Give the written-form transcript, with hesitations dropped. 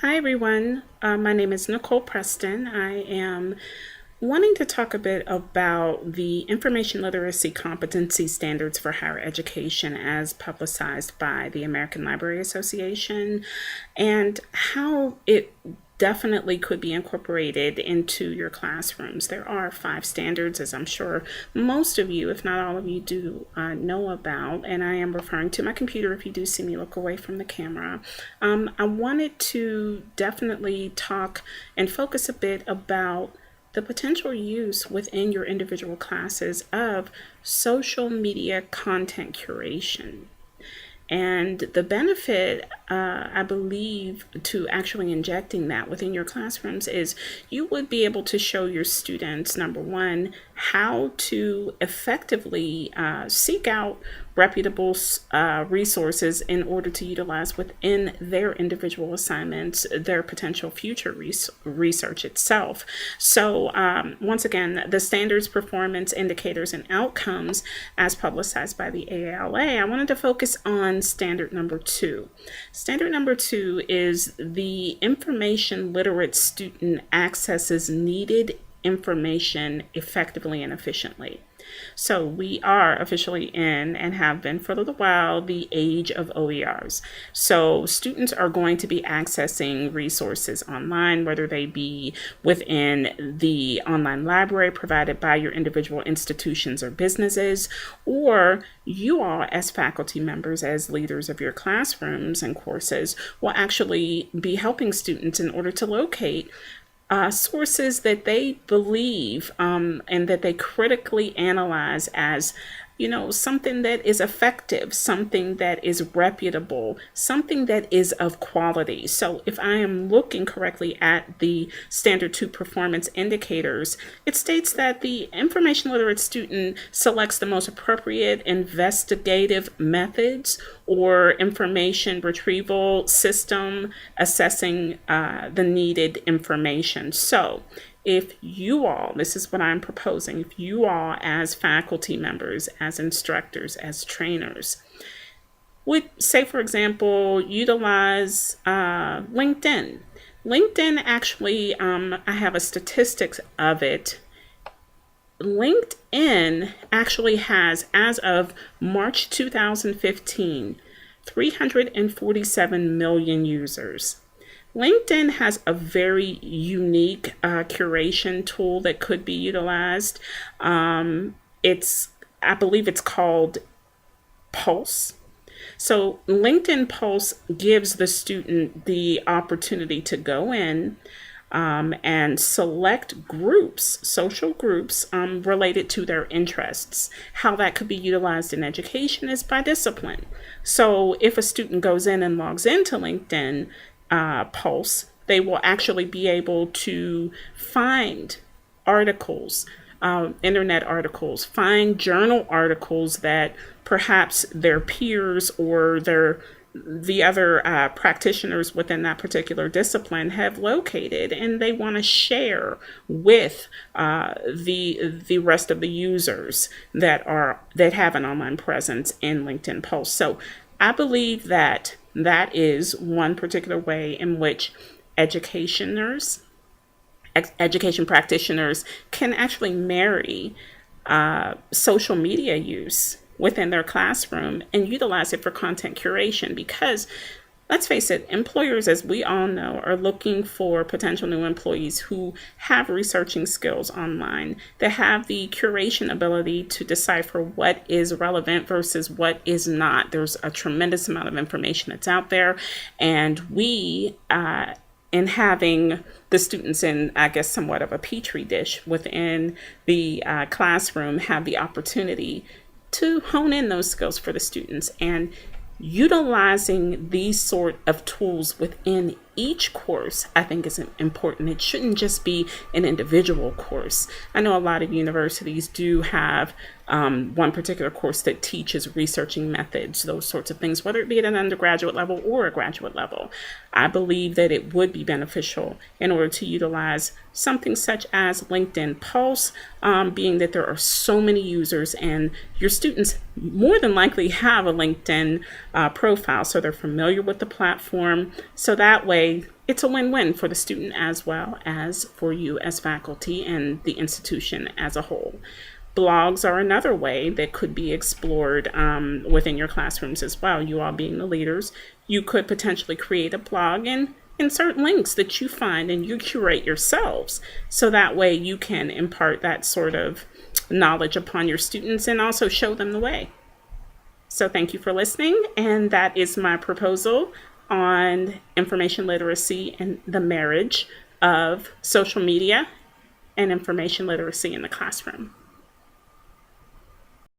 Hi, everyone. My name is Nicole Preston. I am wanting to talk a bit about the information literacy competency standards for higher education as publicized by the American Library Association and how it definitely could be incorporated into your classrooms. There are 5 standards, as I'm sure most of you, if not all of you, do know about. And I am referring to my computer if you do see me look away from the camera. I wanted to definitely talk and focus a bit about the potential use within your individual classes of social media content curation. And the benefit, I believe, to actually injecting that within your classrooms is you would be able to show your students, number one, how to effectively seek out reputable resources in order to utilize within their individual assignments, their potential future research itself. So once again, the standards, performance indicators, and outcomes as publicized by the ALA, I wanted to focus on standard number 2. Standard number 2 is the information literate student accesses needed information effectively and efficiently. So we are officially in, and have been for a little while, the age of OERs. So students are going to be accessing resources online, whether they be within the online library provided by your individual institutions or businesses, or you all as faculty members, as leaders of your classrooms and courses, will actually be helping students in order to locate sources that they believe and that they critically analyze as, something that is effective, something that is reputable, something that is of quality. So if I am looking correctly at the Standard 2 performance indicators, it states that the information literate student selects the most appropriate investigative methods or information retrieval system assessing the needed information. So if you all, this is what I'm proposing, if you all as faculty members, as instructors, as trainers, would say, for example, utilize LinkedIn. LinkedIn actually, I have a statistics of it. LinkedIn actually has, as of March 2015, 347 million users. LinkedIn has a very unique curation tool that could be utilized. I believe it's called Pulse. So LinkedIn Pulse gives the student the opportunity to go in and select groups, social groups related to their interests. How that could be utilized in education is by discipline. So if a student goes in and logs into LinkedIn Pulse, they will actually be able to find articles, internet articles, find journal articles that perhaps their peers or the other practitioners within that particular discipline have located, and they want to share with the rest of the users that have an online presence in LinkedIn Pulse. So I believe that is one particular way in which education practitioners can actually marry social media use within their classroom and utilize it for content curation, because let's face it, employers, as we all know, are looking for potential new employees who have researching skills online, that have the curation ability to decipher what is relevant versus what is not. There's a tremendous amount of information that's out there, and we, in having the students in, I guess, somewhat of a petri dish within the classroom, have the opportunity to hone in those skills for the students. And utilizing these sort of tools within each course, I think, is important. It shouldn't just be an individual course. I know a lot of universities do have one particular course that teaches researching methods, those sorts of things, whether it be at an undergraduate level or a graduate level. I believe that it would be beneficial in order to utilize something such as LinkedIn Pulse, being that there are so many users and your students more than likely have a LinkedIn profile, so they're familiar with the platform. So that way way, it's a win-win for the student as well as for you as faculty and the institution as a whole. Blogs are another way that could be explored within your classrooms as well. You all being the leaders, you could potentially create a blog and insert links that you find and you curate yourselves. So that way you can impart that sort of knowledge upon your students and also show them the way. So thank you for listening. And that is my proposal on information literacy and the marriage of social media and information literacy in the classroom.